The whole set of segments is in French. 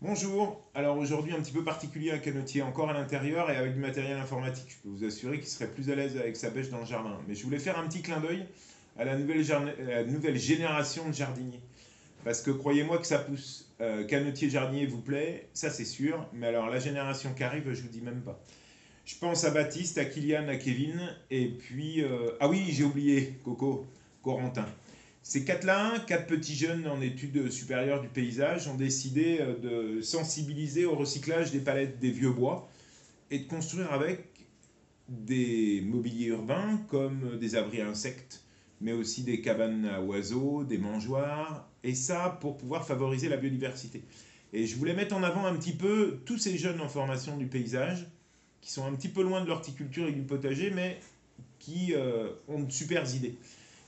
Bonjour, alors aujourd'hui un petit peu particulier un canotier encore à l'intérieur et avec du matériel informatique. Je peux vous assurer qu'il serait plus à l'aise avec sa bêche dans le jardin. Mais je voulais faire un petit clin d'œil à la nouvelle génération de jardiniers. Parce que croyez-moi que ça pousse. Canotier jardinier vous plaît, ça c'est sûr. Mais alors la génération qui arrive, je vous dis même pas. Je pense à Baptiste, à Kylian, à Kevin. Et puis... ah oui, j'ai oublié Coco, Corentin. Ces quatre-là, quatre petits jeunes en études supérieures du paysage, ont décidé de sensibiliser au recyclage des palettes des vieux bois et de construire avec des mobiliers urbains comme des abris à insectes, mais aussi des cabanes à oiseaux, des mangeoires, et ça pour pouvoir favoriser la biodiversité. Et je voulais mettre en avant un petit peu tous ces jeunes en formation du paysage, qui sont un petit peu loin de l'horticulture et du potager, mais qui ont de super idées.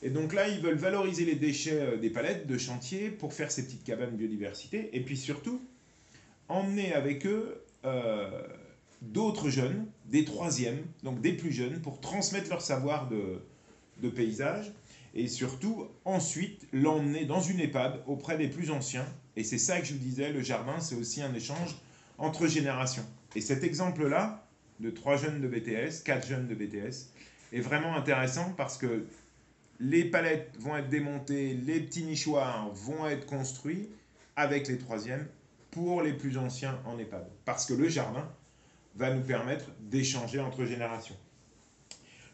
Et donc là, ils veulent valoriser les déchets des palettes de chantier pour faire ces petites cabanes biodiversité. Et puis surtout, emmener avec eux d'autres jeunes, des troisièmes, donc des plus jeunes, pour transmettre leur savoir de paysage. Et surtout, ensuite, l'emmener dans une EHPAD auprès des plus anciens. Et c'est ça que je vous disais, le jardin, c'est aussi un échange entre générations. Et cet exemple-là, de 3 jeunes de BTS, 4 jeunes de BTS, est vraiment intéressant parce que les palettes vont être démontées, les petits nichoirs vont être construits avec les troisièmes pour les plus anciens en EHPAD. Parce que le jardin va nous permettre d'échanger entre générations.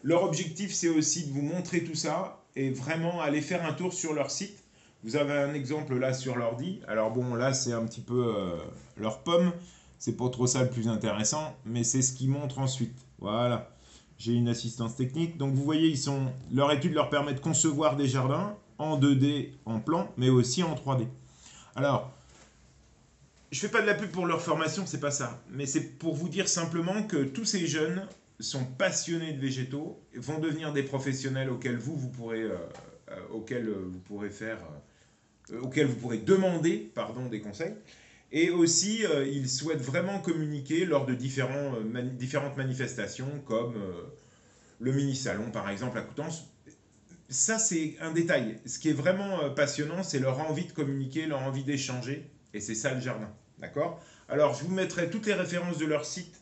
Leur objectif, c'est aussi de vous montrer tout ça et vraiment aller faire un tour sur leur site. Vous avez un exemple là sur l'ordi. Alors bon, là, c'est un petit peu leur pomme. C'est pas trop ça le plus intéressant, mais c'est ce qu'ils montrent ensuite. Voilà. J'ai une assistance technique. Donc vous voyez, leur étude leur permet de concevoir des jardins en 2D, en plan, mais aussi en 3D. Alors, je fais pas de la pub pour leur formation, c'est pas ça. Mais c'est pour vous dire simplement que tous ces jeunes sont passionnés de végétaux, vont devenir des professionnels auxquels auxquels vous pourrez demander, pardon, des conseils. Et aussi, ils souhaitent vraiment communiquer lors de différentes manifestations, comme le mini-salon, par exemple, à Coutances. Ça, c'est un détail. Ce qui est vraiment passionnant, c'est leur envie de communiquer, leur envie d'échanger. Et c'est ça le jardin. D'accord? Alors, je vous mettrai toutes les références de leur site,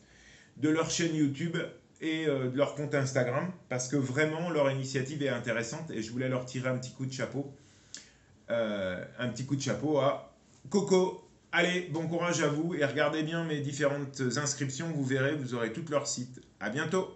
de leur chaîne YouTube et de leur compte Instagram, parce que vraiment, leur initiative est intéressante et je voulais leur tirer un petit coup de chapeau. Un petit coup de chapeau à Coco. Allez, bon courage à vous et regardez bien mes différentes inscriptions, vous verrez, vous aurez tout leur site. À bientôt!